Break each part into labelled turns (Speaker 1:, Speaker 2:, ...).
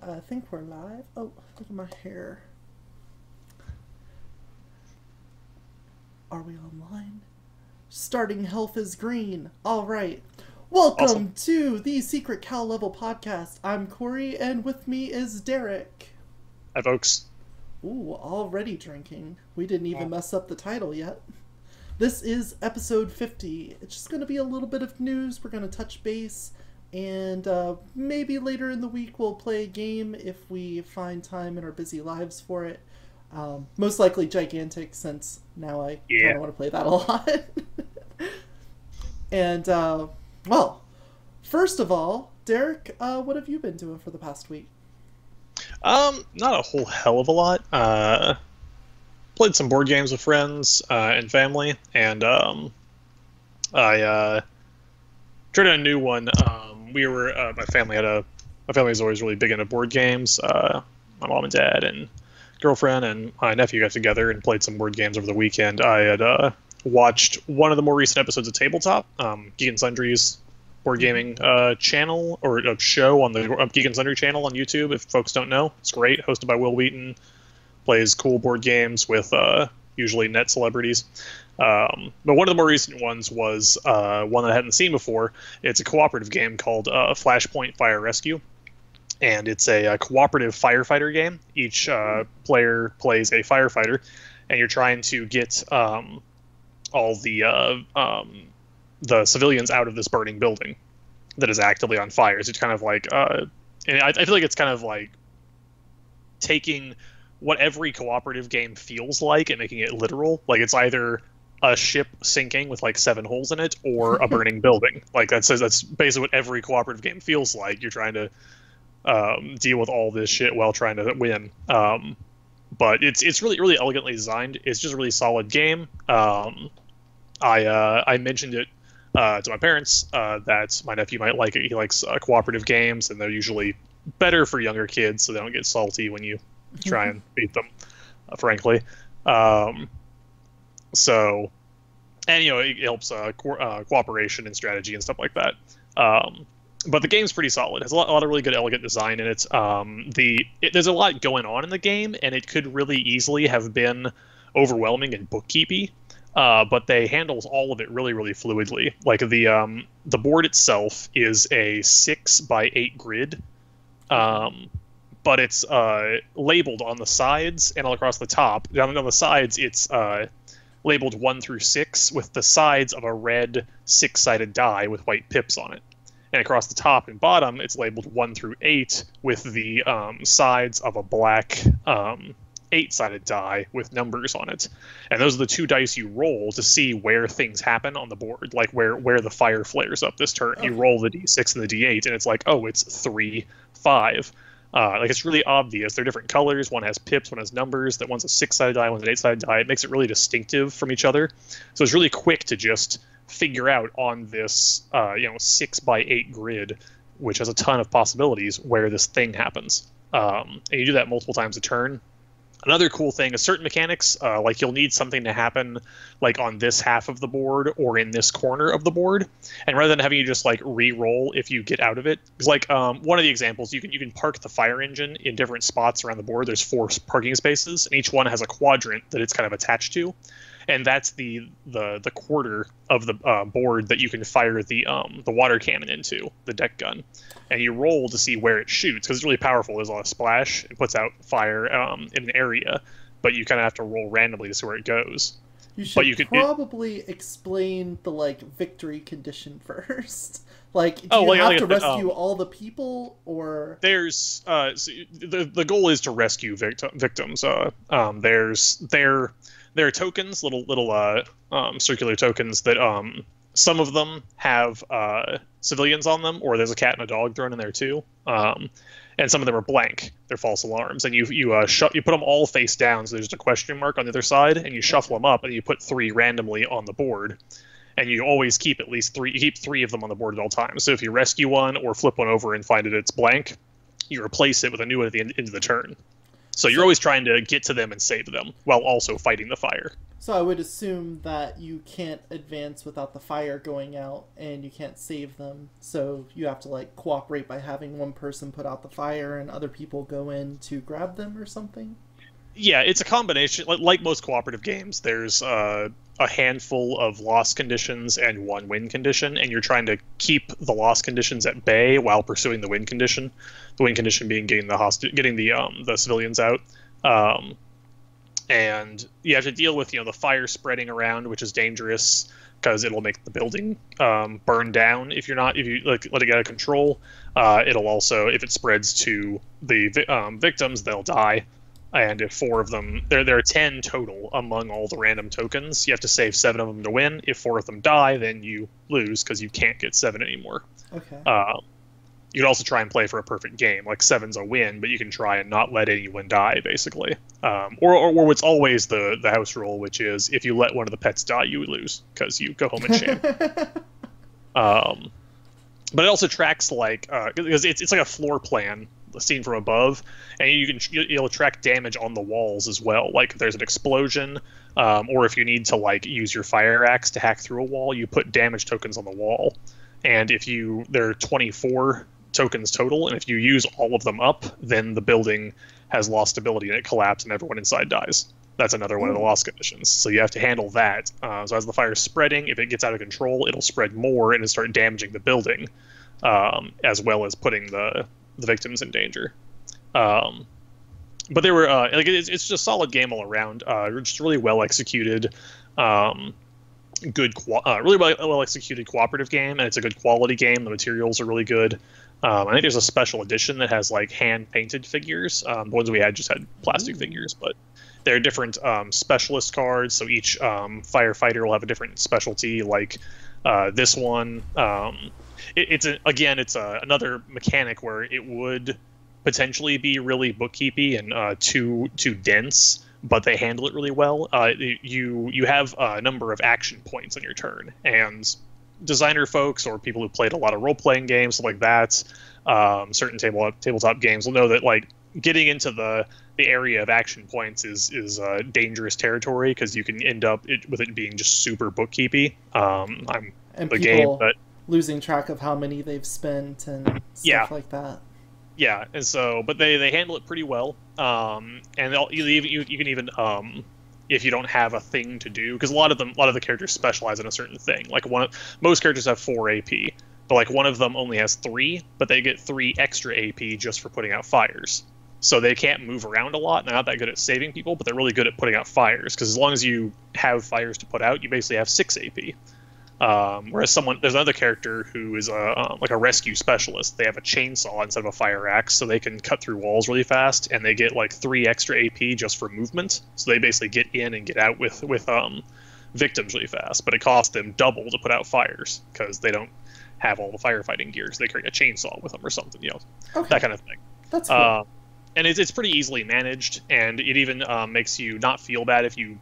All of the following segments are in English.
Speaker 1: I think we're live. Oh, look at my hair. Are we online? Starting health is green. All right.
Speaker 2: Awesome.
Speaker 1: Welcome to the Secret Cal Level Podcast. I'm Corey, and with me is Derek.
Speaker 2: Hi, folks.
Speaker 1: Ooh, already drinking. We didn't
Speaker 2: Yeah.
Speaker 1: even mess up the title yet. This is episode 50. It's just going to be a little bit of news. We're going to touch base, and maybe later in the week we'll play a game if we find time in our busy lives for it. Most likely Gigantic, since now I kind
Speaker 2: Yeah.
Speaker 1: of want to play that a lot. And, well, first of all, Derek, what have you been doing for the past week?
Speaker 2: Not a whole hell of a lot. Played some board games with friends and family, and I tried a new one. My family is always really big into board games. My mom and dad and girlfriend and my nephew got together and played some board games over the weekend. I had watched one of the more recent episodes of Tabletop, Geek and Sundry's board gaming channel, or a show on the Geek and Sundry channel on YouTube. If folks don't know, it's great. Hosted by Will Wheaton, plays cool board games with usually net celebrities. But one of the more recent ones was one that I hadn't seen before. It's a cooperative game called Flashpoint Fire Rescue, and it's a cooperative firefighter game. Each player plays a firefighter, and you're trying to get all the civilians out of this burning building that is actively on fire. So it's kind of like, and I feel like it's kind of like taking what every cooperative game feels like and making it literal. Like it's either a ship sinking with like 7 holes in it or a burning building. Like that's basically what every cooperative game feels like. You're trying to deal with all this shit while trying to win. But it's really elegantly designed. It's just a really solid game. I mentioned it to my parents that my nephew might like it. He likes cooperative games, and they're usually better for younger kids, so they don't get salty when you try and beat them. Frankly, so and it helps cooperation and strategy and stuff like that. But the game's pretty solid. It has a lot of really good, elegant design in it. There's a lot going on in the game, and it could really easily have been overwhelming and bookkeepy. But they handle all of it really, really fluidly. Like the board itself is a 6x8 grid, but it's labeled on the sides and all across the top. Down on the sides, it's labeled 1 through 6 with the sides of a red 6-sided die with white pips on it. And across the top and bottom, it's labeled 1 through 8 with the sides of a black 8-sided die with numbers on it. And those are the 2 dice you roll to see where things happen on the board, like where the fire flares up this turn. You roll the d6 and the d8, and it's like, oh, it's 3, 5. Like it's really obvious. They're different colors. One has pips, one has numbers. That one's a 6-sided die, one's an 8-sided die. It makes it really distinctive from each other. So it's really quick to just figure out on this 6x8 grid, which has a ton of possibilities, where this thing happens. And you do that multiple times a turn. Another cool thing is certain mechanics, like you'll need something to happen like on this half of the board or in this corner of the board, and rather than having you just like re-roll if you get out of it, it's like one of the examples, you can park the fire engine in different spots around the board. There's 4 parking spaces, and each one has a quadrant that it's kind of attached to, and that's the quarter of the board that you can fire the water cannon into, the deck gun. And you roll to see where it shoots, because it's really powerful. There's a lot of splash. It puts out fire in an area, but you kind of have to roll randomly to see where it goes.
Speaker 1: You should
Speaker 2: But you could
Speaker 1: probably explain the victory condition first. Like, do
Speaker 2: oh,
Speaker 1: you
Speaker 2: like,
Speaker 1: have
Speaker 2: like,
Speaker 1: to rescue all the people, or
Speaker 2: there's so the goal is to rescue victims. There are tokens, little circular tokens that some of them have civilians on them, or there's a cat and a dog thrown in there too. And some of them are blank; they're false alarms. And you put them all face down, so there's a question mark on the other side, and you shuffle them up, and you put 3 randomly on the board. And you always keep at least 3. You keep 3 of them on the board at all times. So if you rescue one or flip one over and find it's blank, you replace it with a new one at the end of the turn. So you're always trying to get to them and save them while also fighting the fire.
Speaker 1: So I would assume that you can't advance without the fire going out, and you can't save them. So you have to like cooperate by having one person put out the fire and other people go in to grab them or something.
Speaker 2: Yeah, it's a combination. Like most cooperative games, there's a handful of loss conditions and one win condition, and you're trying to keep the loss conditions at bay while pursuing the win condition. The win condition being getting the civilians out. And you have to deal with the fire spreading around, which is dangerous because it'll make the building burn down if you let it get out of control. It'll also, if it spreads to the victims, they'll die. And if 4 of them, there are 10 total among all the random tokens. You have to save 7 of them to win. If 4 of them die, then you lose because you can't get 7 anymore.
Speaker 1: Okay.
Speaker 2: You can also try and play for a perfect game. Like 7's a win, but you can try and not let anyone die, basically. Or what's always the house rule, which is if you let one of the pets die, you lose because you go home in shame. But it also tracks because it's like a floor plan seen from above, and you'll track damage on the walls as well. Like if there's an explosion, or if you need to use your fire axe to hack through a wall, you put damage tokens on the wall. And there are 24 tokens total, and if you use all of them up, then the building has lost stability and it collapses and everyone inside dies. That's another one of the loss conditions. So you have to handle that. So as the fire is spreading, if it gets out of control, it'll spread more and it'll start damaging the building, as well as putting the victims in danger. But they were it's just a solid game all around. Just really well executed. Really well executed cooperative game, and it's a good quality game. The materials are really good. I think there's a special edition that has hand painted figures. The ones we had just had plastic figures, but there are different specialist cards. So each firefighter will have a different specialty. Like this one, it's another mechanic where it would potentially be really bookkeepy and too dense, but they handle it really well. You have a number of action points on your turn, and designer folks or people who played a lot of role-playing games like that, certain tabletop games will know that getting into the area of action points is dangerous territory because you can end up with it being just super bookkeepy.
Speaker 1: And people losing track of how many they've spent and stuff like that.
Speaker 2: Yeah, and so, but they handle it pretty well. And you can even if you don't have a thing to do, because a lot of the characters specialize in a certain thing. Most characters have 4 AP, but one of them only has 3, but they get 3 extra AP just for putting out fires. So they can't move around a lot. They're not that good at saving people, but they're really good at putting out fires. Because as long as you have fires to put out, you basically have 6 AP. Whereas there's another character who is a rescue specialist. They have a chainsaw instead of a fire axe, so they can cut through walls really fast, and they get 3 extra AP just for movement. So they basically get in and get out with victims really fast. But it costs them double to put out fires because they don't have all the firefighting gear. So they carry a chainsaw with them or something, that kind of thing.
Speaker 1: That's cool.
Speaker 2: And it's pretty easily managed, and it even makes you not feel bad if you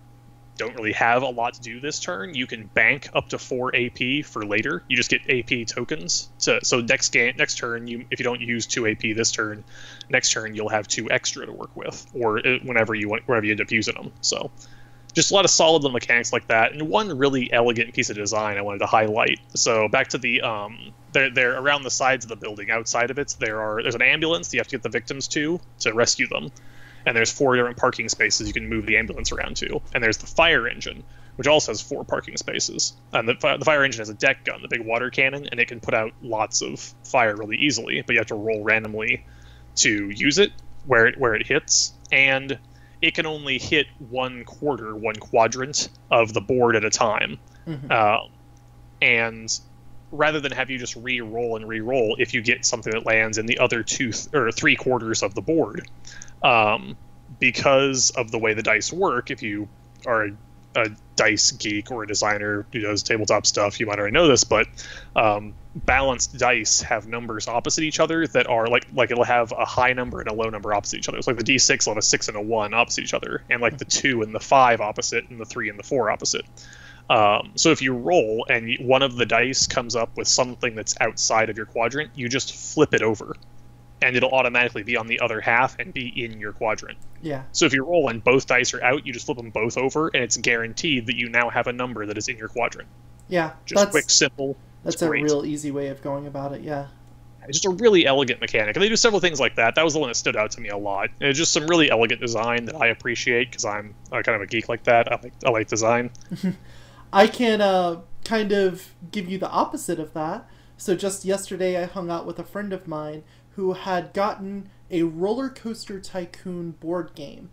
Speaker 2: don't really have a lot to do this turn. You can bank up to 4 AP for later. You just get AP tokens. So next turn, if you don't use 2 AP this turn, next turn you'll have 2 extra to work with, or wherever you end up using them. So just a lot of solid little mechanics like that, and one really elegant piece of design I wanted to highlight. So back to the they're around the sides of the building. Outside of it, there's an ambulance you have to get the victims to rescue them. And there's 4 different parking spaces you can move the ambulance around to. And there's the fire engine, which also has 4 parking spaces. And the fire engine has a deck gun, the big water cannon, and it can put out lots of fire really easily, but you have to roll randomly to use it where it hits. And it can only hit one quadrant of the board at a time. Mm-hmm. And rather than have you just re-roll, if you get something that lands in the other 2 or 3 quarters of the board, because of the way the dice work, if you are a dice geek or a designer who does tabletop stuff, you might already know this, but balanced dice have numbers opposite each other that are like it'll have a high number and a low number opposite each other. It's like the D6 will have a 6 and a 1 opposite each other, and the 2 and the 5 opposite, and the 3 and the 4 opposite. So if you roll and one of the dice comes up with something that's outside of your quadrant, you just flip it over. and it'll automatically be on the other half and be in your quadrant.
Speaker 1: Yeah.
Speaker 2: So if you roll and both dice are out, you just flip them both over, and it's guaranteed that you now have a number that is in your quadrant.
Speaker 1: Yeah.
Speaker 2: Just quick, simple.
Speaker 1: That's a real easy way of going about it, yeah.
Speaker 2: It's just a really elegant mechanic. And they do several things like that. That was the one that stood out to me a lot. And it's just some really elegant design that I appreciate because I'm kind of a geek like that. I like design.
Speaker 1: I can kind of give you the opposite of that. So just yesterday I hung out with a friend of mine who had gotten a Roller Coaster Tycoon board game.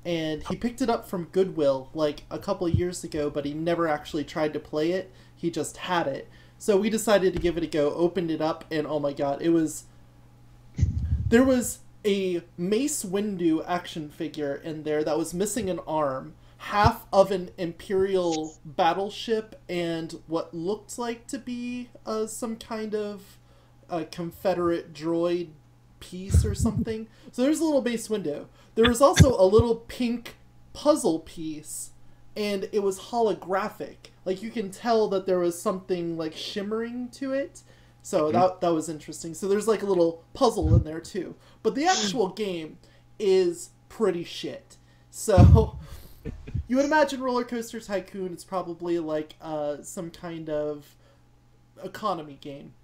Speaker 1: And he picked it up from Goodwill like a couple of years ago, but he never actually tried to play it. He just had it. So we decided to give it a go, opened it up, and oh my god, there was a Mace Windu action figure in there that was missing an arm, half of an Imperial battleship, and what looked like to be some kind of Confederate droid piece or something. So there's a little Mace Windu. There was also a little pink puzzle piece, and it was holographic. Like, you can tell that there was something, like, shimmering to it. So that was interesting. So there's, like, a little puzzle in there, too. But the actual game is pretty shit. So you would imagine Roller Coaster Tycoon is probably, like, some kind of economy game.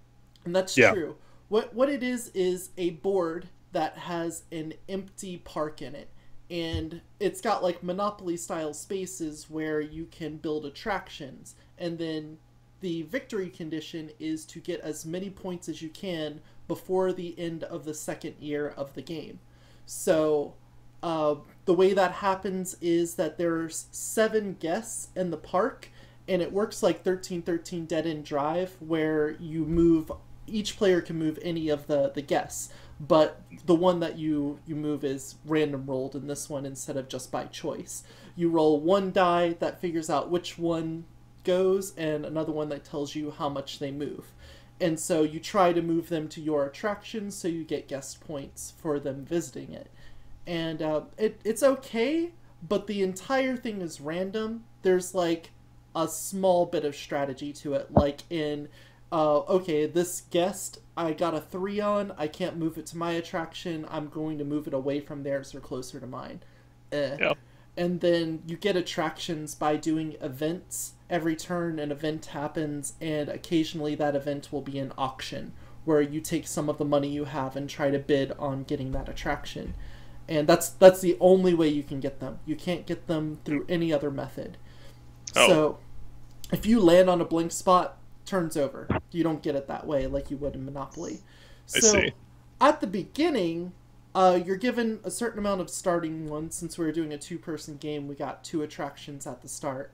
Speaker 1: And that's true. What it is a board that has an empty park in it. And it's got like Monopoly style spaces where you can build attractions, and then the victory condition is to get as many points as you can before the end of the second year of the game. So the way that happens is that there's 7 guests in the park, and it works like 1313 Dead End Drive, where you move, each player can move any of the guests. But the one that you move is random rolled in this one instead of just by choice. You roll 1 die that figures out which one goes, and another one that tells you how much they move. And so you try to move them to your attraction so you get guest points for them visiting it. And it's okay, but the entire thing is random. There's like a small bit of strategy to it, like in... okay, this guest, I got a 3 on, I can't move it to my attraction, I'm going to move it away from theirs or closer to mine. Yep. And then you get attractions by doing events. Every turn an event happens, and occasionally that event will be an auction, where you take some of the money you have and try to bid on getting that attraction. And that's the only way you can get them. You can't get them through any other method. Oh. So, if you land on a blank spot, turns over. You don't get it that way like you would in Monopoly. So at the beginning, you're given a certain amount of starting ones. Since we were doing a 2-person game, we got 2 attractions at the start.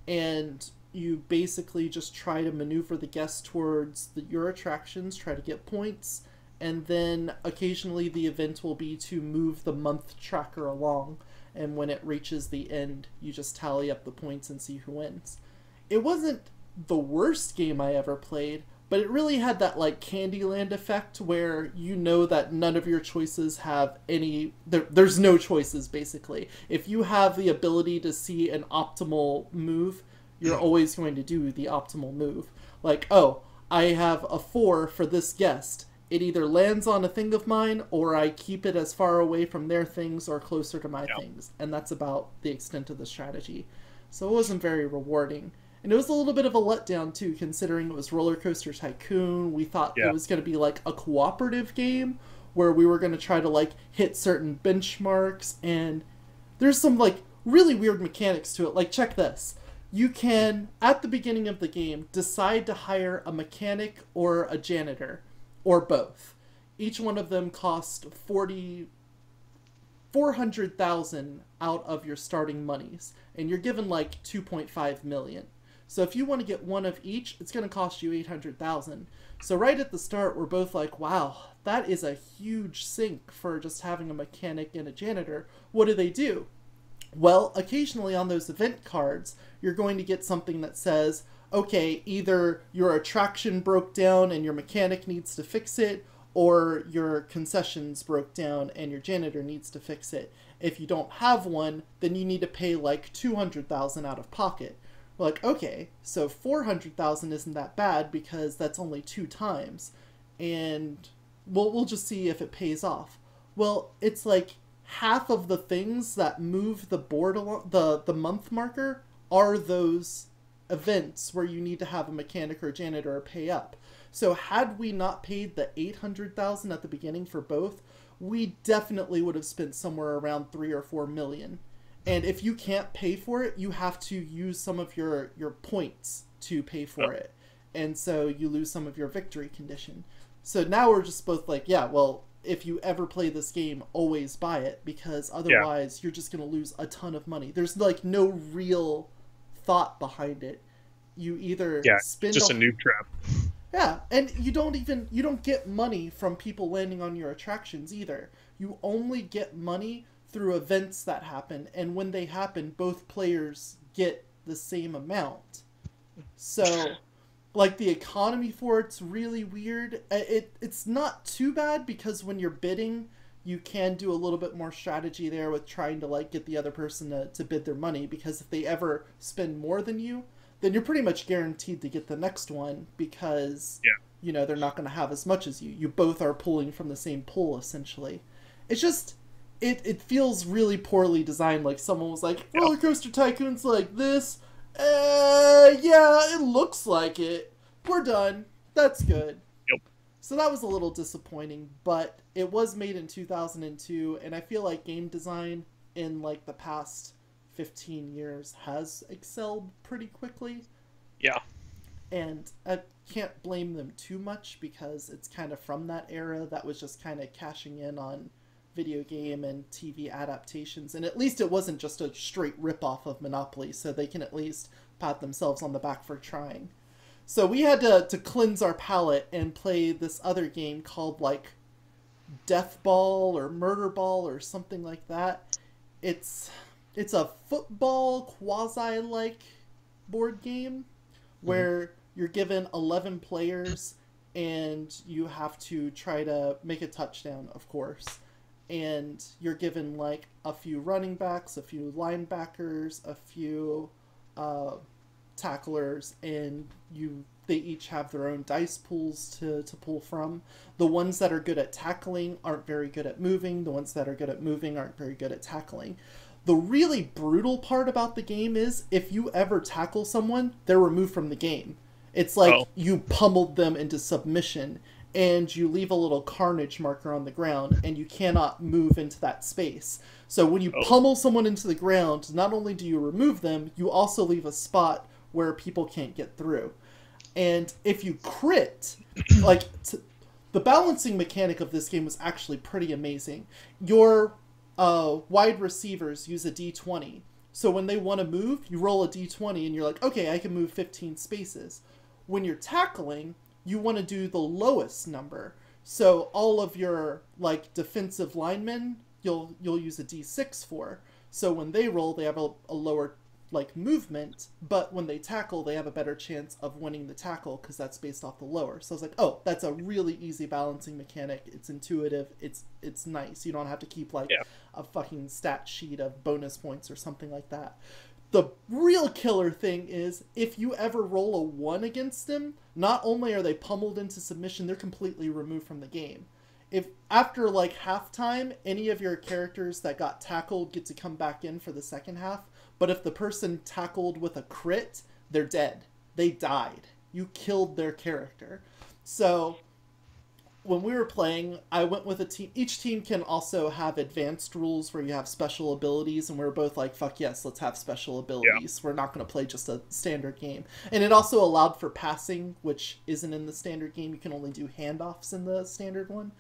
Speaker 1: And you basically just try to maneuver the guests towards your attractions, try to get points, and then occasionally the event will be to move the month tracker along. And when it reaches the end, you just tally up the points and see who wins. It wasn't the worst game I ever played, but it really had that like Candyland effect where you know that none of your choices have any... There's no choices, basically. If you have the ability to see an optimal move, you're always going to do the optimal move. Like, oh, I have a 4 for this guest. It either lands on a thing of mine, or I keep it as far away from their things or closer to my things. And that's about the extent of the strategy. So it wasn't very rewarding. And it was a little bit of a letdown, too, considering it was Roller Coaster Tycoon. We thought it was going to be, like, a cooperative game where we were going to try to, like, hit certain benchmarks. And there's some, like, really weird mechanics to it. Like, check this. You can, at the beginning of the game, decide to hire a mechanic or a janitor, or both. Each one of them cost $400,000 out of your starting monies. And you're given, like, $2.5 million. So if you want to get one of each, it's going to cost you $800,000. So right at the start, we're both like, wow, that is a huge sink for just having a mechanic and a janitor. What do? Well, occasionally on those event cards, you're going to get something that says, okay, either your attraction broke down and your mechanic needs to fix it, or your concessions broke down and your janitor needs to fix it. If you don't have one, then you need to pay like $200,000 out of pocket. Like, okay, so $400,000 isn't that bad because that's only 2 times. And we'll just see if it pays off. Well, it's like half of the things that move the board along the month marker are those events where you need to have a mechanic or a janitor or pay up. So had we not paid the 800,000 at the beginning for both, we definitely would have spent somewhere around 3 or 4 million. And if you can't pay for it, you have to use some of your points to pay for it. And so you lose some of your victory condition. So now we're just both like, yeah, well, if you ever play this game, always buy it, because otherwise you're just going to lose a ton of money. There's like no real thought behind it. You either spend
Speaker 2: just a noob trap.
Speaker 1: Yeah, and you don't get money from people landing on your attractions either. You only get money through events that happen, and when they happen, both players get the same amount. So, like, the economy for it's really weird. It's not too bad, because when you're bidding, you can do a little bit more strategy there with trying to, like, get the other person to bid their money, because if they ever spend more than you, then you're pretty much guaranteed to get the next one, because, you know, they're not going to have as much as you. You both are pulling from the same pool, essentially. It's just... It feels really poorly designed, like someone was like, Roller Coaster Tycoon's like this. Yeah, it looks like it. We're done. That's good.
Speaker 2: Yep.
Speaker 1: So that was a little disappointing, but it was made in 2002, and I feel like game design in like the past 15 years has excelled pretty quickly.
Speaker 2: Yeah.
Speaker 1: And I can't blame them too much, because it's kind of from that era that was just kind of cashing in on video game and TV adaptations, and at least it wasn't just a straight rip-off of Monopoly, so they can at least pat themselves on the back for trying. So we had to cleanse our palate and play this other game called, like, Death Ball or Murder Ball or something like that. It's a football quasi-like board game where you're given 11 players and you have to try to make a touchdown, of course. And you're given, like, a few running backs, a few linebackers, a few tacklers, and they each have their own dice pools to pull from. The ones that are good at tackling aren't very good at moving. The ones that are good at moving aren't very good at tackling. The really brutal part about the game is, if you ever tackle someone, they're removed from the game. It's like you pummeled them into submission, and you leave a little carnage marker on the ground, and you cannot move into that space. So when you pummel someone into the ground, not only do you remove them, you also leave a spot where people can't get through. And if you crit, like, the balancing mechanic of this game was actually pretty amazing. Your wide receivers use a d20. So when they want to move, you roll a d20, and you're like, okay, I can move 15 spaces. When you're tackling, you want to do the lowest number. So all of your, like, defensive linemen, you'll use a d6 for. So when they roll, they have a lower, like, movement, but when they tackle, they have a better chance of winning the tackle, because that's based off the lower. So I was like, oh, that's a really easy balancing mechanic. It's intuitive. It's nice. You don't have to keep, like, a fucking stat sheet of bonus points or something like that. The real killer thing is, if you ever roll a 1 against them, not only are they pummeled into submission, they're completely removed from the game. If after, like, halftime, any of your characters that got tackled get to come back in for the second half, but if the person tackled with a crit, they're dead. They died. You killed their character. So when we were playing, I went with a team. Each team can also have advanced rules where you have special abilities, and we were both like, fuck yes, let's have special abilities. We're not going to play just a standard game. And it also allowed for passing, which isn't in the standard game. You can only do handoffs in the standard one.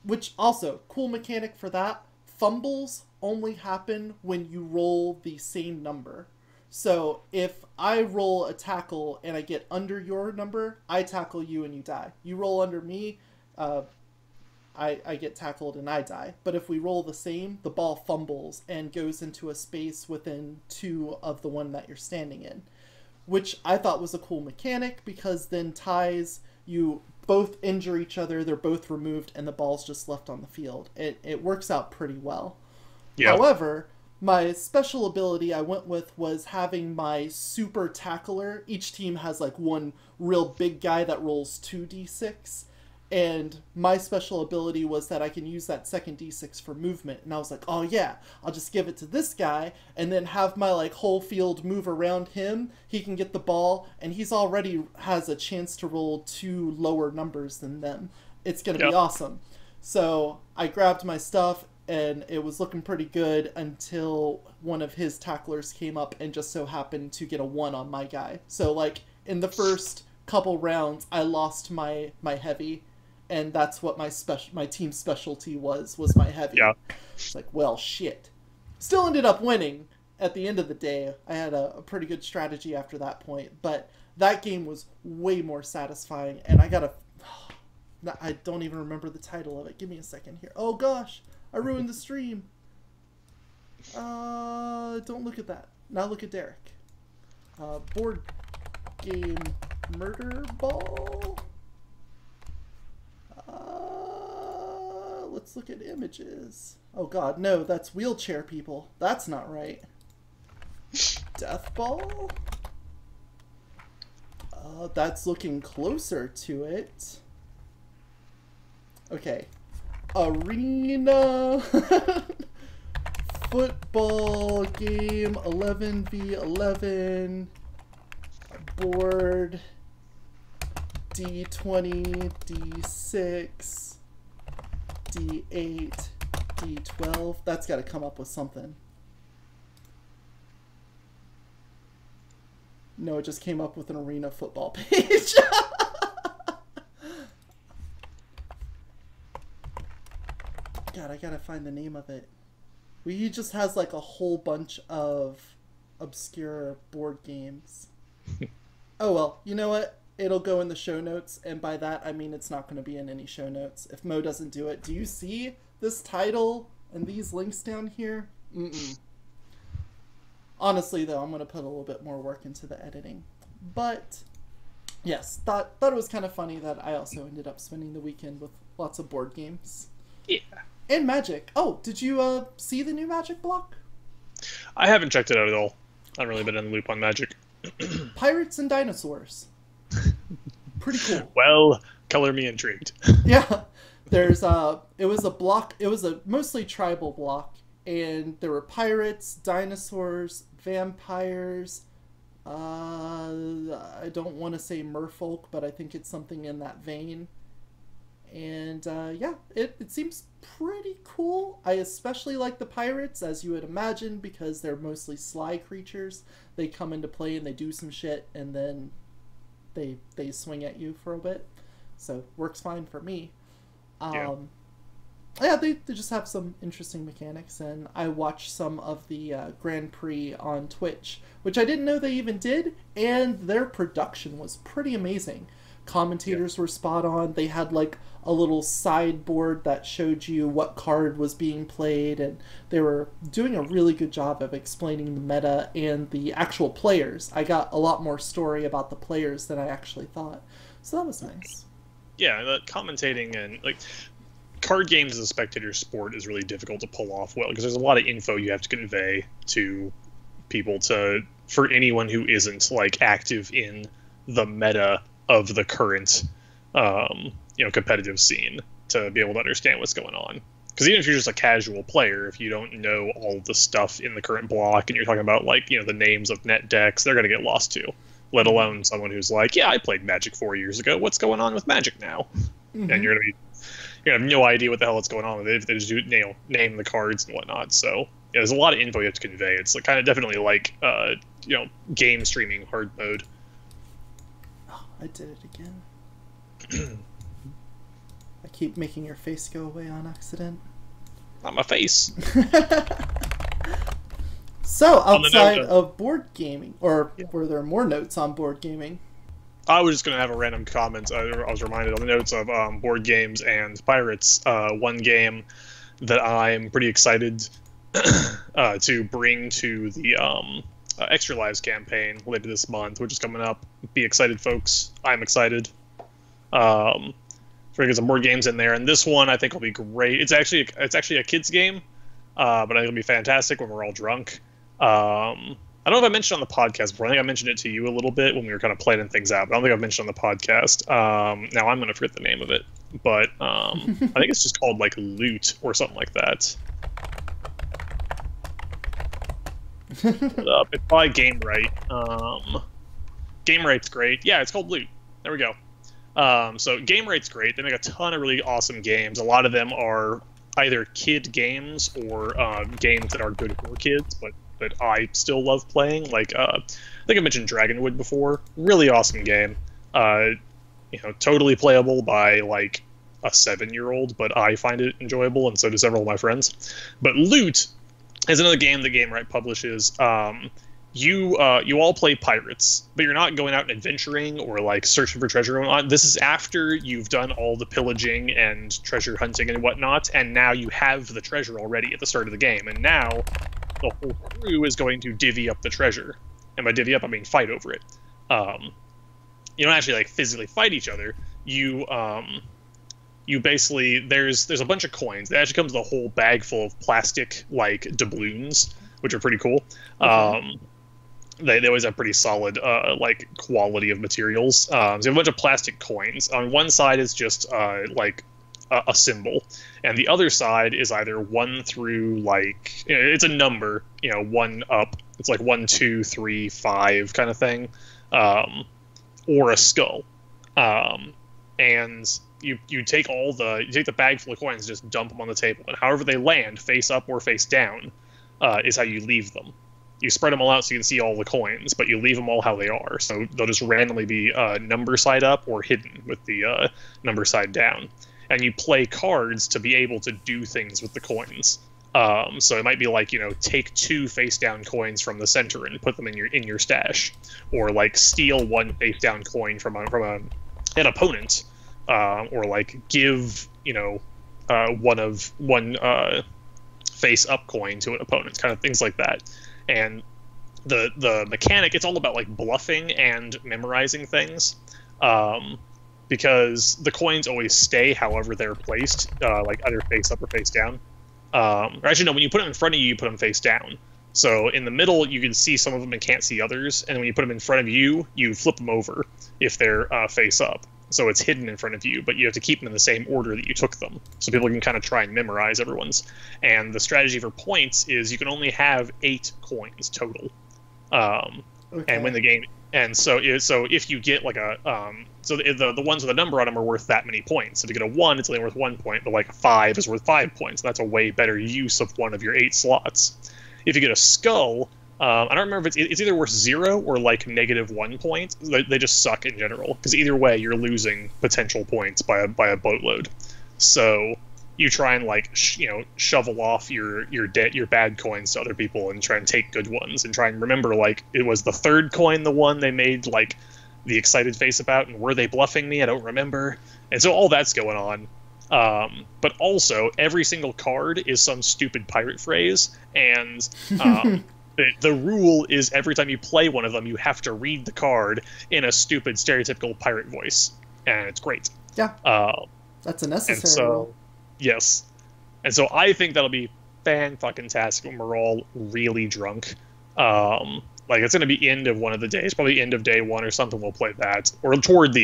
Speaker 1: Which also, cool mechanic for that. Fumbles only happen when you roll the same number. So if I roll a tackle and I get under your number, I tackle you and you die. You roll under me, I get tackled and I die. But if we roll the same, the ball fumbles and goes into a space within 2 of the one that you're standing in. Which I thought was a cool mechanic, because then ties, you both injure each other, they're both removed, and the ball's just left on the field. It works out pretty well. Yeah. However, my special ability I went with was having my super tackler. Each team has, like, one real big guy that rolls 2d6. And my special ability was that I can use that second d6 for movement. And I was like, oh yeah, I'll just give it to this guy and then have my like whole field move around him. He can get the ball and he's already has a chance to roll 2 lower numbers than them. It's going to be awesome. So I grabbed my stuff and it was looking pretty good until one of his tacklers came up and just so happened to get a 1 on my guy. So like in the first couple rounds, I lost my heavy. And that's what my team specialty was my heavy.
Speaker 2: Yeah.
Speaker 1: It's like, well, shit. Still ended up winning at the end of the day. I had a pretty good strategy after that point. But that game was way more satisfying. And I don't even remember the title of it. Give me a second here. Oh, gosh. I ruined the stream. Don't look at that. Now look at Derek. Board game murder ball? Let's look at images. Oh god, no, that's wheelchair people. That's not right. Death ball? That's looking closer to it. Okay. Arena football game 11v11 board D20 D6 D8 D12. That's got to come up with something. No, it just came up with an arena football page. God, I gotta find the name of it. He just has like a whole bunch of obscure board games. Oh well, you know what? It'll go in the show notes, and by that I mean it's not going to be in any show notes if Mo doesn't do it. Do you see this title and these links down here? Mm-mm. Honestly, though, I'm going to put a little bit more work into the editing. But, yes, thought it was kind of funny that I also ended up spending the weekend with lots of board games.
Speaker 2: Yeah.
Speaker 1: And Magic. Oh, did you see the new Magic block?
Speaker 2: I haven't checked it out at all. I haven't really been in the loop on Magic.
Speaker 1: Pirates and dinosaurs. Pretty cool.
Speaker 2: Well, color me intrigued.
Speaker 1: Yeah. There's it was a block, it was a mostly tribal block, and there were pirates, dinosaurs, vampires, I don't want to say merfolk, but I think it's something in that vein. And yeah, it seems pretty cool. I especially like the pirates, as you would imagine, because they're mostly sly creatures. They come into play and they do some shit, and then they swing at you for a bit. So works fine for me. Yeah, they just have some interesting mechanics, and I watched some of the Grand Prix on Twitch, which I didn't know they even did, and their production was pretty amazing. Commentators were spot on. They had like a little sideboard that showed you what card was being played, and they were doing a really good job of explaining the meta and the actual players. I got a lot more story about the players than I actually thought, so that was nice.
Speaker 2: Yeah, the commentating and like card games as a spectator sport is really difficult to pull off well because there's a lot of info you have to convey to people for anyone who isn't like active in the meta of the current competitive scene to be able to understand what's going on. Because even if you're just a casual player, if you don't know all the stuff in the current block and you're talking about like the names of net decks, they're going to get lost too. Let alone someone who's like, yeah, I played Magic 4 years ago. What's going on with Magic now? Mm-hmm. And you're gonna have no idea what the hell is going on with it if they just name the cards and whatnot. So yeah, there's a lot of info you have to convey. It's like, kind of definitely like game streaming hard mode.
Speaker 1: Oh, I did it again. I keep making your face go away on accident.
Speaker 2: Not my face.
Speaker 1: So, outside of board gaming, or were there more notes on board gaming?
Speaker 2: I was just going to have a random comment. I was reminded on the notes of board games and pirates. One game that I'm pretty excited to bring to the Extra Lives campaign later this month, which is coming up. Be excited, folks. I'm excited. So we get some board games in there, and this one I think will be great. It's actually a kids game, but I think it'll be fantastic when we're all drunk. I don't know if I mentioned on the podcast before. I think I mentioned it to you a little bit when we were kind of planning things out, but I don't think I've mentioned on the podcast. Now I'm going to forget the name of it. but I think it's just called like Loot or something like that. It's by Gamewright. Gamewright's great. Yeah, it's called Loot. There we go. So Gamewright's great. They make a ton of really awesome games. A lot of them are either kid games or games that are good for kids, but I still love playing. Like I think I mentioned Dragonwood before. Really awesome game. Totally playable by like a 7-year-old, but I find it enjoyable, and so do several of my friends. But Loot is another game that Gamewright publishes. You all play pirates, but you're not going out and adventuring or like searching for treasure and whatnot. This is after you've done all the pillaging and treasure hunting and whatnot, and now you have the treasure already at the start of the game. And now the whole crew is going to divvy up the treasure, and by divvy up I mean fight over it. You don't actually like physically fight each other. You basically there's a bunch of coins. It actually comes with a whole bag full of plastic like doubloons, which are pretty cool. Okay. They always have pretty solid like quality of materials. So you have a bunch of plastic coins. On one side is just like a symbol, and the other side is either 1 through like it's a number, 1 up. It's like 1, 2, 3, 5 kind of thing, or a skull. And you take the bag full of coins and just dump them on the table, and however they land, face up or face down, is how you leave them. You spread them all out so you can see all the coins, but you leave them all how they are. So they'll just randomly be number side up or hidden with the number side down. And you play cards to be able to do things with the coins. So it might be like, take 2 face down coins from the center and put them in your stash, or like steal 1 face down coin from an opponent, or like give one face up coin to an opponent, kind of things like that. And the mechanic, it's all about like bluffing and memorizing things, because the coins always stay however they're placed, like either face up or face down. Or actually, no, when you put them in front of you, you put them face down. So in the middle, you can see some of them and can't see others. And when you put them in front of you, you flip them over if they're face up. So it's hidden in front of you, but you have to keep them in the same order that you took them. So people can kind of try and memorize everyone's. And the strategy for points is you can only have 8 coins total. Okay. And win the game. And so if you get like the ones with a number on them are worth that many points. So if you get a 1, it's only worth 1 point, but like a 5 is worth 5 points. That's a way better use of one of your 8 slots. If you get a skull, I don't remember if it's either worth 0 or like -1 point. They just suck in general, because either way you're losing potential points by a boatload. So you try and like shovel off your bad coins to other people and try and take good ones, and try and remember like it was the 3rd coin the one they made like the excited face about, and were they bluffing me? I don't remember. And so all that's going on. But also every single card is some stupid pirate phrase, and the rule is every time you play one of them, you have to read the card in a stupid stereotypical pirate voice, and it's great.
Speaker 1: Yeah, that's a necessary rule.
Speaker 2: Yes, and so I think that'll be fan-fucking-tastic when we're all really drunk. Like it's going to be end of one of the days, probably end of day 1 or something. We'll play that, or toward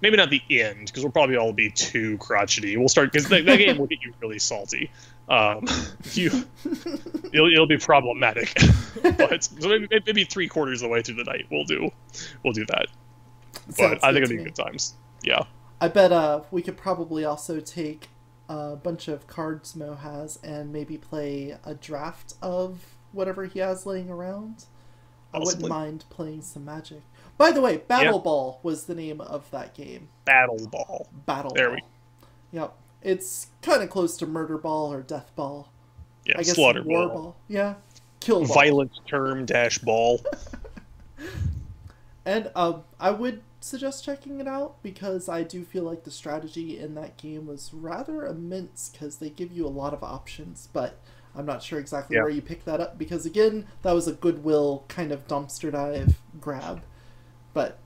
Speaker 2: maybe not the end, because we'll probably all be too crotchety. We'll start because that game will get you really salty. It'll be problematic. But so maybe 3/4 of the way through the night we'll do that. But I think it'll be good times. Yeah.
Speaker 1: I bet we could probably also take a bunch of cards Mo has and maybe play a draft of whatever he has laying around. I wouldn't mind playing some Magic. By the way, Battle Ball was the name of that game.
Speaker 2: Battle Ball.
Speaker 1: There we go. Yep. It's kind of close to Murder Ball or Death Ball.
Speaker 2: Yeah,
Speaker 1: I guess
Speaker 2: Slaughter
Speaker 1: War
Speaker 2: Ball.
Speaker 1: Yeah. Kill Ball.
Speaker 2: Violent term - ball.
Speaker 1: And I would suggest checking it out, because I do feel like the strategy in that game was rather immense, because they give you a lot of options, but I'm not sure exactly where you pick that up, because again, that was a Goodwill kind of dumpster dive grab. But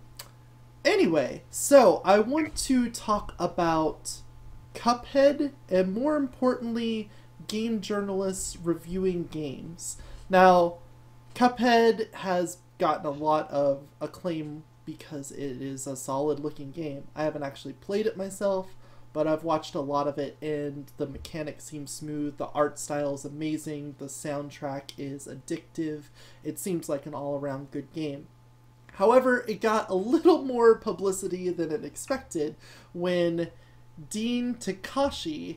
Speaker 1: anyway, so I want to talk about Cuphead, and more importantly, game journalists reviewing games. Now, Cuphead has gotten a lot of acclaim because it is a solid looking game. I haven't actually played it myself, but I've watched a lot of it, and the mechanics seem smooth, the art style is amazing, the soundtrack is addictive, it seems like an all-around good game. However, it got a little more publicity than it expected when Dean Takashi,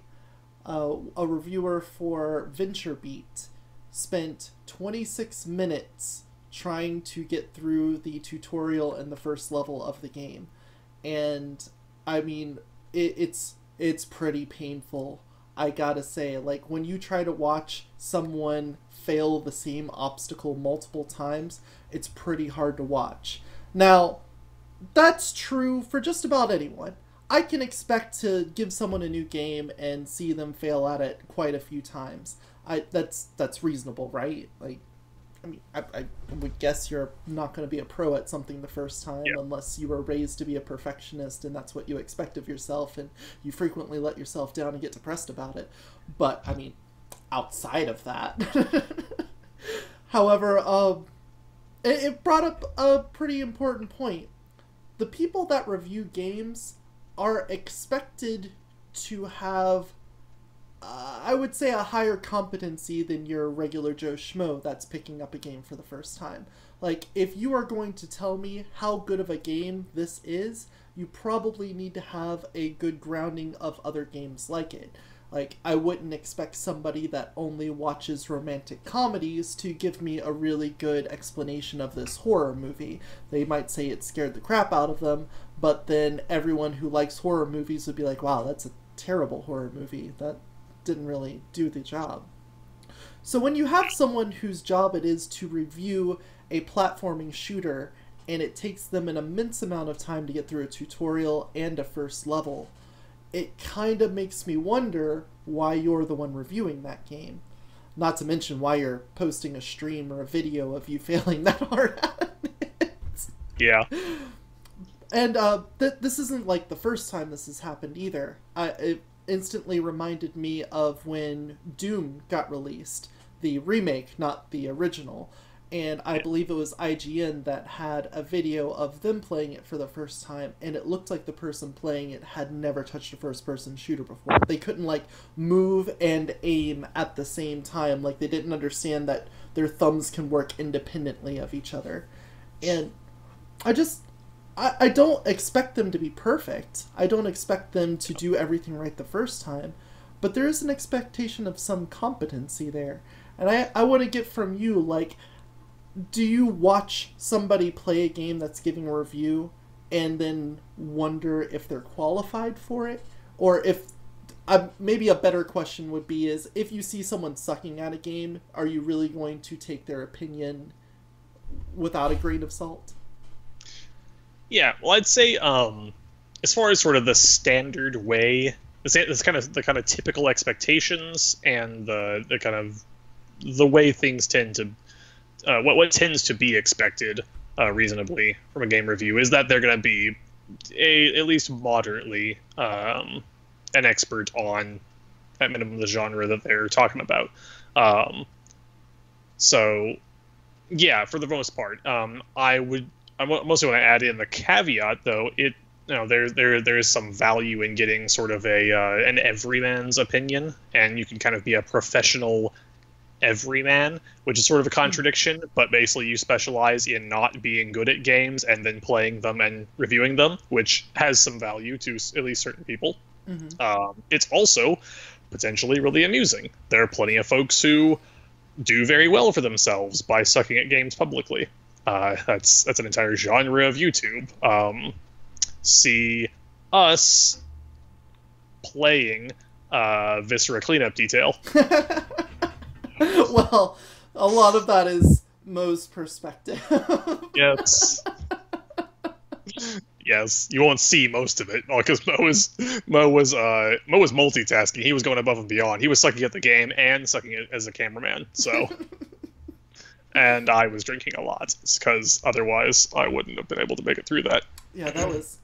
Speaker 1: a reviewer for VentureBeat, spent 26 minutes trying to get through the tutorial in the first level of the game. And, I mean, it's pretty painful, I gotta say. Like, when you try to watch someone fail the same obstacle multiple times, it's pretty hard to watch. Now, that's true for just about anyone. I can expect to give someone a new game and see them fail at it quite a few times. That's reasonable, right? Like, I mean, I would guess you're not going to be a pro at something the first time unless you were raised to be a perfectionist and that's what you expect of yourself, and you frequently let yourself down and get depressed about it. But, I mean, outside of that. However, it brought up a pretty important point. The people that review games are expected to have, I would say, a higher competency than your regular Joe Schmo that's picking up a game for the first time. Like, if you are going to tell me how good of a game this is, you probably need to have a good grounding of other games like it. Like, I wouldn't expect somebody that only watches romantic comedies to give me a really good explanation of this horror movie. They might say it scared the crap out of them, but then everyone who likes horror movies would be like, wow, that's a terrible horror movie. That didn't really do the job. So when you have someone whose job it is to review a platforming shooter, and it takes them an immense amount of time to get through a tutorial and a first level, it kind of makes me wonder why you're the one reviewing that game. Not to mention why you're posting a stream or a video of you failing that hard at it.
Speaker 2: Yeah.
Speaker 1: And this isn't like the first time this has happened either. It instantly reminded me of when Doom got released. The remake, not the original. And I believe it was IGN that had a video of them playing it for the first time, and it looked like the person playing it had never touched a first-person shooter before. They couldn't, like, move and aim at the same time. Like, they didn't understand that their thumbs can work independently of each other. And I don't expect them to be perfect. I don't expect them to do everything right the first time. But there is an expectation of some competency there. And I want to get from you, like, do you watch somebody play a game that's giving a review and then wonder if they're qualified for it? Or if, maybe a better question would be is, if you see someone sucking at a game, are you really going to take their opinion without a grain of salt?
Speaker 2: Yeah, well, I'd say, as far as sort of the standard way, the kind of typical expectations and the way things tend to, what tends to be expected reasonably from a game review is that they're going to be at least moderately an expert on, at minimum, the genre that they're talking about. So, yeah, for the most part, I mostly want to add in the caveat, though. There is some value in getting sort of an everyman's opinion, and you can kind of be a professional everyman, which is sort of a contradiction, but basically you specialize in not being good at games and then playing them and reviewing them, which has some value to at least certain people. Mm-hmm. It's also potentially really amusing. There are plenty of folks who do very well for themselves by sucking at games publicly. That's an entire genre of YouTube. See us playing Viscera Cleanup Detail.
Speaker 1: Well, a lot of that is Mo's perspective.
Speaker 2: Yes. Yes, you won't see most of it because Mo was multitasking. He was going above and beyond. He was sucking at the game and sucking it as a cameraman. So, and I was drinking a lot because otherwise I wouldn't have been able to make it through that.
Speaker 1: Yeah, that was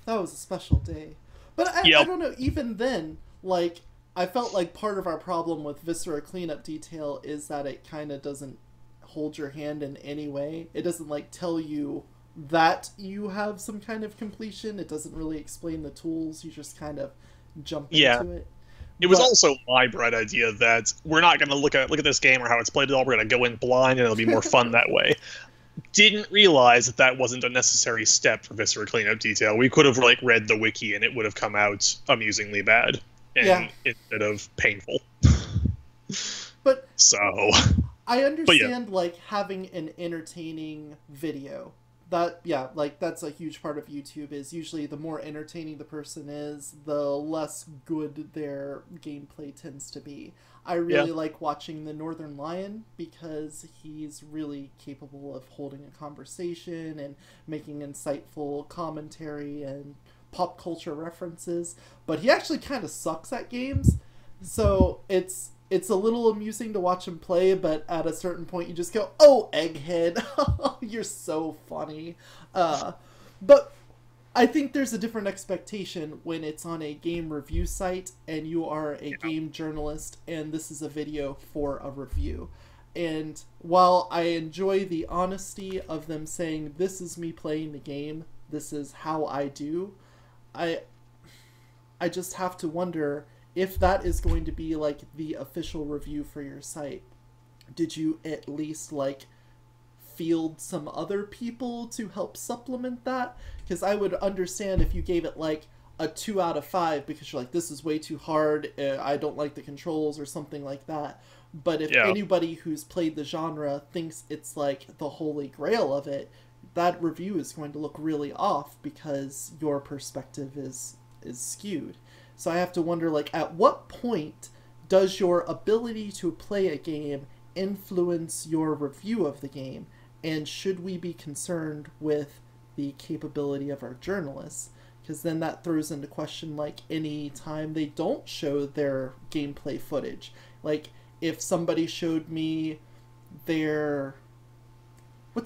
Speaker 1: a special day. But I don't know. Even then, like, I felt like part of our problem with Viscera Cleanup Detail is that it kind of doesn't hold your hand in any way. It doesn't, like, tell you that you have some kind of completion. It doesn't really explain the tools. You just kind of jump
Speaker 2: Yeah.
Speaker 1: into it.
Speaker 2: It was
Speaker 1: But
Speaker 2: also my bright idea that we're not going to look at this game or how it's played at all. We're going to go in blind, and it'll be more fun that way. Didn't realize that that wasn't a necessary step for Viscera cleanup detail. We could have like read the wiki, and it would have come out amusingly bad, and instead of painful.
Speaker 1: but
Speaker 2: So
Speaker 1: I understand like having an entertaining video. That like that's a huge part of YouTube is usually the more entertaining the person is, the less good their gameplay tends to be. I really like watching the Northern Lion because he's really capable of holding a conversation and making insightful commentary and pop culture references, but he actually kind of sucks at games. So it's a little amusing to watch him play, but at a certain point you just go, "Oh, Egghead, you're so funny." But I think there's a different expectation when it's on a game review site and you are a game journalist and this is a video for a review. And while I enjoy the honesty of them saying, "This is me playing the game, this is how I do," I just have to wonder if that is going to be like the official review for your site. Did you at least like field some other people to help supplement that? Because I would understand if you gave it like a 2 out of 5 because you're like, this is way too hard, I don't like the controls or something like that. But if anybody who's played the genre thinks it's like the holy grail of it, that review is going to look really off because your perspective is skewed. So I have to wonder, like, at what point does your ability to play a game influence your review of the game? And should we be concerned with the capability of our journalists? Because then that throws into question, like, any time they don't show their gameplay footage. Like, if somebody showed me their... Oh,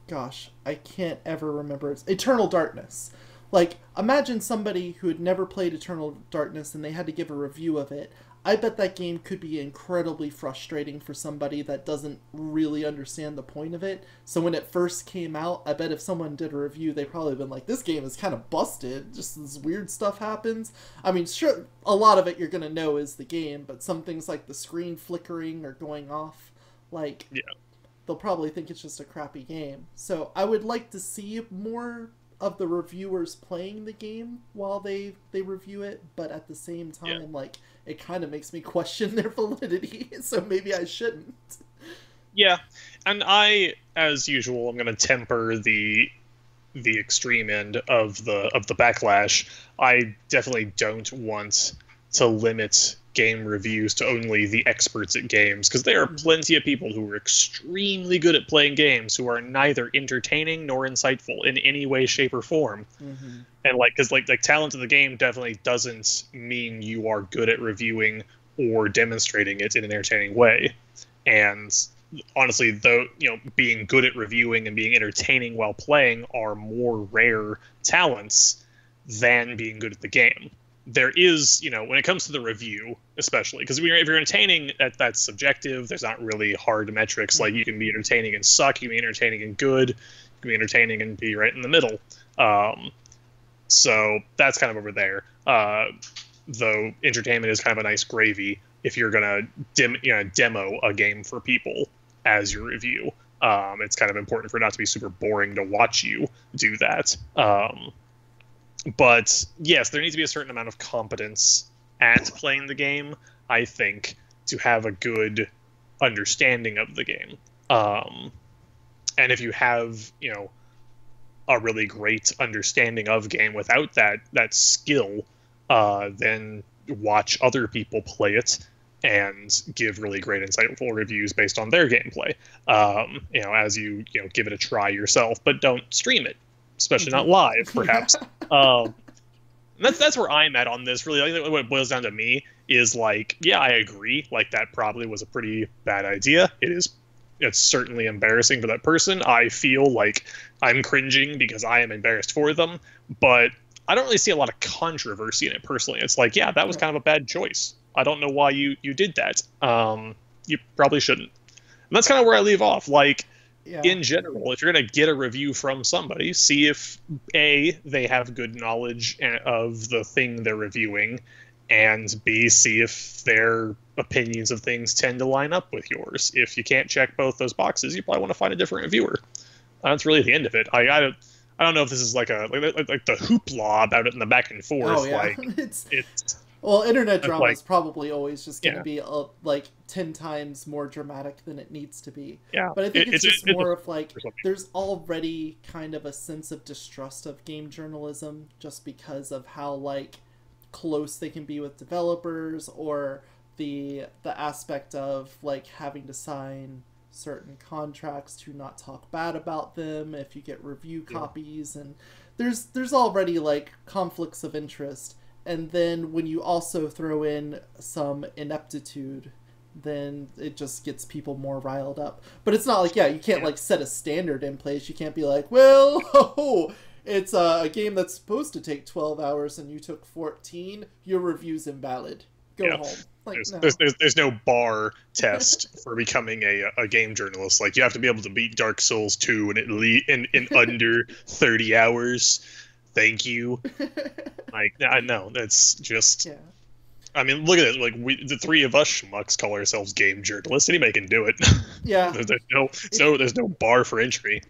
Speaker 1: gosh, I can't ever remember. It's Eternal Darkness. Like, imagine somebody who had never played Eternal Darkness and they had to give a review of it. I bet that game could be incredibly frustrating for somebody that doesn't really understand the point of it. So when it first came out, I bet if someone did a review, they'd probably been like, this game is kind of busted. Just this weird stuff happens. I mean, sure, a lot of it you're going to know is the game, but some things like the screen flickering or going off, like, they'll probably think it's just a crappy game. So I would like to see more of the reviewers playing the game while they review it, but at the same time, like, it kind of makes me question their validity, so maybe I shouldn't.
Speaker 2: Yeah, and I, as usual, I'm going to temper the extreme end of the backlash. I definitely don't want to limit game reviews to only the experts at games, because there are plenty of people who are extremely good at playing games who are neither entertaining nor insightful in any way, shape, or form. And like, because like talent in the game definitely doesn't mean you are good at reviewing or demonstrating it in an entertaining way. And honestly, though, you know, being good at reviewing and being entertaining while playing are more rare talents than being good at the game. There is, you know, when it comes to the review, especially, because if you're entertaining, that's subjective. There's not really hard metrics. Like, you can be entertaining and suck, you can be entertaining and good, you can be entertaining and be right in the middle. So that's kind of over there. Though entertainment is kind of a nice gravy if you're gonna demo a game for people as your review. It's kind of important for it not to be super boring to watch you do that. But yes, there needs to be a certain amount of competence at playing the game, I think, to have a good understanding of the game. And if you have, you know, a really great understanding of game without that skill, then watch other people play it and give really great, insightful reviews based on their gameplay. You know, as you give it a try yourself, but don't stream it, especially not live, perhaps. That's where I'm at on this. Really, I think what it boils down to me is like, yeah, I agree. Like, that probably was a pretty bad idea. It's certainly embarrassing for that person. I feel like I'm cringing because I am embarrassed for them, but I don't really see a lot of controversy in it personally. It's like, yeah, that was kind of a bad choice. I don't know why you did that. You probably shouldn't. And that's kind of where I leave off. Like,
Speaker 1: Yeah.
Speaker 2: in general, if you're going to get a review from somebody, see if A, they have good knowledge of the thing they're reviewing, and B, see if their opinions of things tend to line up with yours. If you can't check both those boxes, you probably want to find a different reviewer. That's really the end of it. I don't know if this is like the hoopla about it in the back and forth.
Speaker 1: Oh yeah,
Speaker 2: Like
Speaker 1: it's
Speaker 2: it's
Speaker 1: well, internet drama
Speaker 2: like,
Speaker 1: is probably always just going to
Speaker 2: yeah,
Speaker 1: be like 10 times more dramatic than it needs to be.
Speaker 2: yeah.
Speaker 1: But I think it's just more of like
Speaker 2: or something.
Speaker 1: there's already kind of a sense of distrust of game journalism just because of how like close they can be with developers, or the aspect of like having to sign certain contracts to not talk bad about them if you get review copies, and there's already like conflicts of interest. And then when you also throw in some ineptitude, then it just gets people more riled up. But it's not like, yeah, you can't like set a standard in place. You can't be like, well, it's a game that's supposed to take 12 hours and you took 14. Your review's invalid. Go home. Like,
Speaker 2: there's no bar test for becoming a game journalist. Like, you have to be able to beat Dark Souls 2 in under 30 hours. Thank you. Like, I know, that's just...
Speaker 1: Yeah.
Speaker 2: I mean, look at it. Like, the three of us schmucks call ourselves game journalists. Anybody can do it.
Speaker 1: Yeah.
Speaker 2: there's no bar for entry.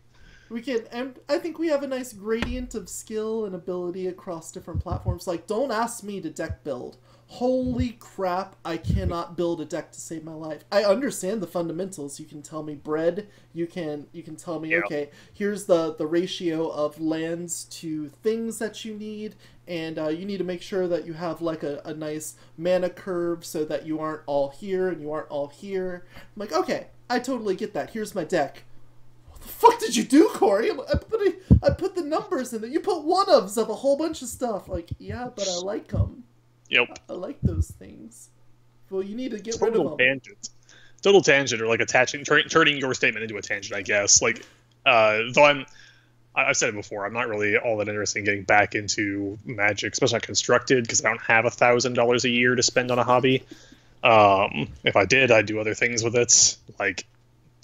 Speaker 1: We can, and I think we have a nice gradient of skill and ability across different platforms. Like, don't ask me to deck build. Holy crap, I cannot build a deck to save my life. I understand the fundamentals. You can tell me bread. You can tell me, okay, here's the ratio of lands to things that you need, and you need to make sure that you have like a nice mana curve so that you aren't all here and you aren't all here. I'm like, okay, I totally get that. Here's my deck. What the fuck did you do, Corey? I put the numbers in there. You put one-ofs of a whole bunch of stuff. Like, yeah, but I like them.
Speaker 2: Yep.
Speaker 1: I like those things. Well, you need to get rid of them.
Speaker 2: Tangent. Total tangent, or like turning your statement into a tangent, I guess. Like, though I've said it before, I'm not really all that interested in getting back into Magic, especially not constructed, because I don't have $1,000 a year to spend on a hobby. If I did, I'd do other things with it, like,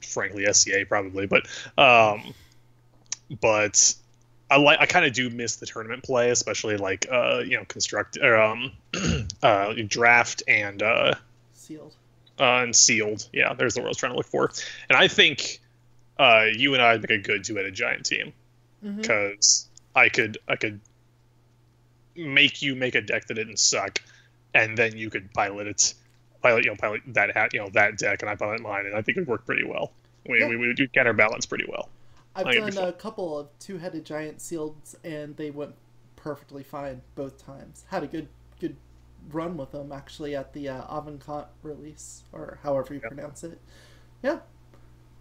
Speaker 2: frankly, SCA probably. But I kind of do miss the tournament play, especially like construct or draft and
Speaker 1: sealed.
Speaker 2: And sealed. Yeah, there's the word I was trying to look for. And I think you and I would make a good two-headed giant team, because I could make you make a deck that didn't suck, and then you could pilot that deck, and I pilot mine, and I think it would work pretty well. We do counterbalance pretty well.
Speaker 1: I've done a couple of two-headed giant sealeds, and they went perfectly fine both times. Had a good run with them, actually, at the Avancant release, or however you pronounce it. Yeah.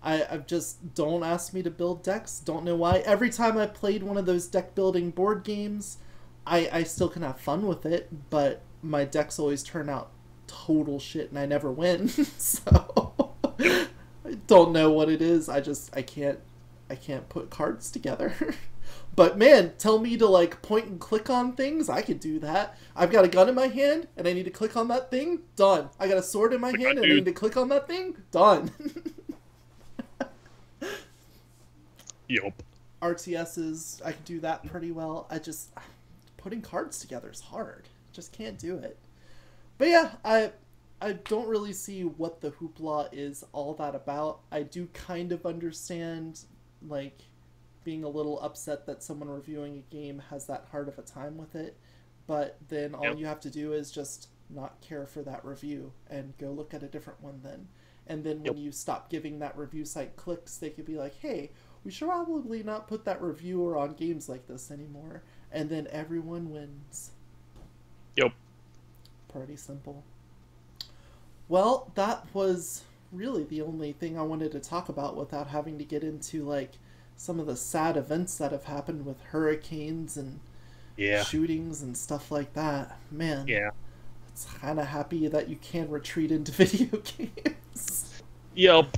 Speaker 1: I've just, don't ask me to build decks. Don't know why. Every time I played one of those deck-building board games, I still can have fun with it, but my decks always turn out total shit, and I never win. So, I don't know what it is. I can't put cards together. But man, tell me to like point and click on things, I could do that. I've got a gun in my hand and I need to click on that thing, done. I got a sword in my hand and I need to click on that thing, done.
Speaker 2: Yup.
Speaker 1: RTSs, I can do that pretty well. Putting cards together is hard. Just can't do it. But yeah, I don't really see what the hoopla is all that about. I do kind of understand, like, being a little upset that someone reviewing a game has that hard of a time with it, but then all you have to do is just not care for that review and go look at a different one then. And then when you stop giving that review site clicks, they could be like, hey, we should probably not put that reviewer on games like this anymore. And then everyone wins.
Speaker 2: Yep.
Speaker 1: Pretty simple. Well, that was really the only thing I wanted to talk about without having to get into, like, some of the sad events that have happened with hurricanes and shootings and stuff like that. Man, it's kind of happy that you can retreat into video games.
Speaker 2: Yep.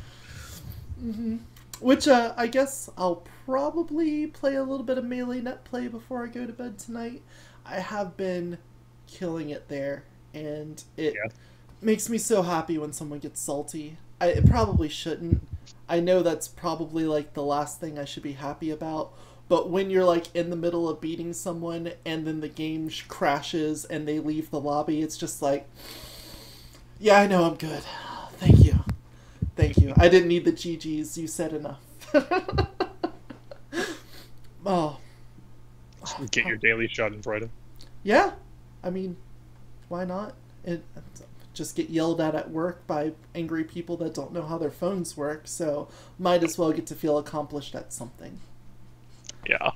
Speaker 1: Which, I guess I'll probably play a little bit of Melee Net Play before I go to bed tonight. I have been killing it there, and it makes me so happy when someone gets salty. It probably shouldn't, I know that's probably like the last thing I should be happy about, but when you're like in the middle of beating someone and then the game crashes and they leave the lobby, it's just like, yeah, I know I'm good. Thank you. Thank you. I didn't need the GGs. You said enough. Oh.
Speaker 2: Get your daily Schadenfreude.
Speaker 1: Yeah. I mean, why not? Just get yelled at work by angry people that don't know how their phones work, so might as well get to feel accomplished at something.
Speaker 2: Yeah.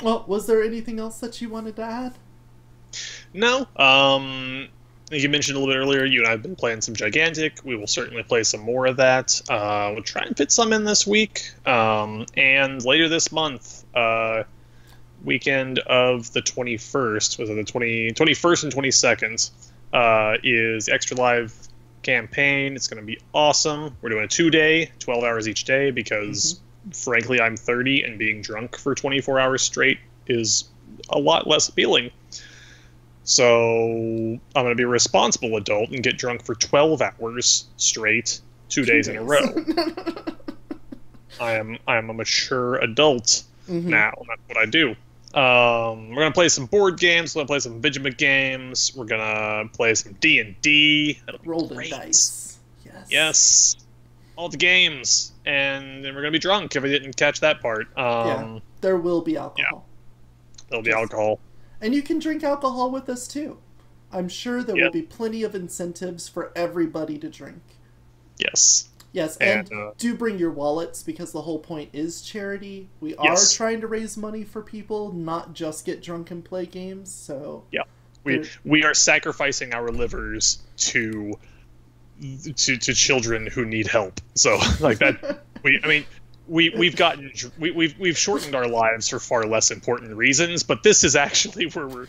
Speaker 1: Well, was there anything else that you wanted to add?
Speaker 2: No. You mentioned a little bit earlier, you and I have been playing some Gigantic. We will certainly play some more of that. We'll try and fit some in this week. And later this month, weekend of the 21st, was it the 21st and 22nd, is Extra Live campaign. It's going to be awesome. We're doing a 2-day, 12 hours each day, because frankly, I'm 30 and being drunk for 24 hours straight is a lot less appealing. So I'm going to be a responsible adult and get drunk for 12 hours straight, 2 days in a row. I am a mature adult now. That's what I do. We're going to play some board games. We're going to play some Vigima games. We're going to play some D&D.
Speaker 1: Roll the dice. Yes.
Speaker 2: Yes. All the games. And then we're going to be drunk if I didn't catch that part.
Speaker 1: Yeah, there will be alcohol.
Speaker 2: Yeah, there'll be alcohol.
Speaker 1: And you can drink alcohol with us, too. I'm sure there will be plenty of incentives for everybody to drink.
Speaker 2: Yes.
Speaker 1: Yes, and do bring your wallets, because the whole point is charity. We are trying to raise money for people, not just get drunk and play games, so...
Speaker 2: Yeah. We are sacrificing our livers to children who need help. So, like that... We've shortened our lives for far less important reasons, but this is actually where we're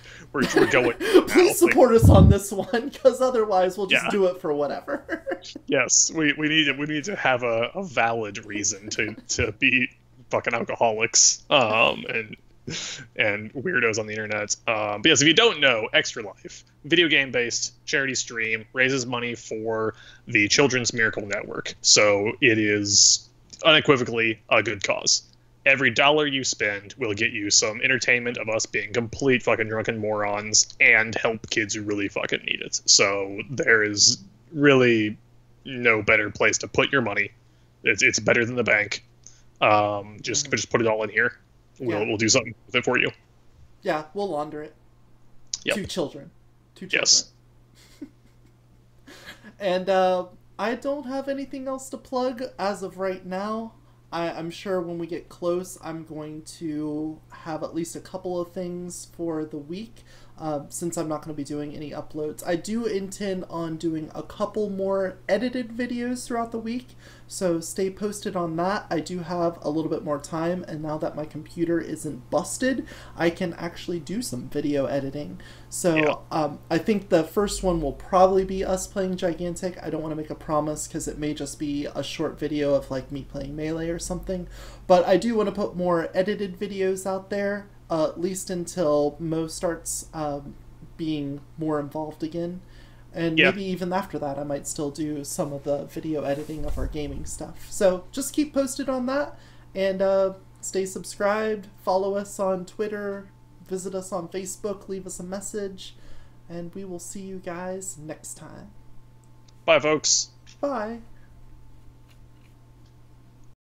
Speaker 2: going.
Speaker 1: Please support us on this one, because otherwise we'll just do it for whatever.
Speaker 2: Yes, we need to have a valid reason to be fucking alcoholics and weirdos on the internet. But yes, if you don't know, Extra Life, video game based charity stream, raises money for the Children's Miracle Network. So it is unequivocally a good cause. Every dollar you spend will get you some entertainment of us being complete fucking drunken morons and help kids who really fucking need it. So there is really no better place to put your money. It's better than the bank. Just put it all in here. We'll do something with it for you.
Speaker 1: Yeah, we'll launder it.
Speaker 2: Yep.
Speaker 1: Two children.
Speaker 2: Yes.
Speaker 1: And I don't have anything else to plug as of right now. I'm sure when we get close, I'm going to have at least a couple of things for the week, since I'm not going to be doing any uploads. I do intend on doing a couple more edited videos throughout the week, so stay posted on that. I do have a little bit more time, and now that my computer isn't busted, I can actually do some video editing. So I think the first one will probably be us playing Gigantic. I don't want to make a promise, because it may just be a short video of like me playing Melee or something, but I do want to put more edited videos out there, at least until Mo starts being more involved again. And maybe even after that, I might still do some of the video editing of our gaming stuff. So just keep posted on that, and stay subscribed, follow us on Twitter, visit us on Facebook, leave us a message, and we will see you guys next time.
Speaker 2: Bye, folks.
Speaker 1: Bye.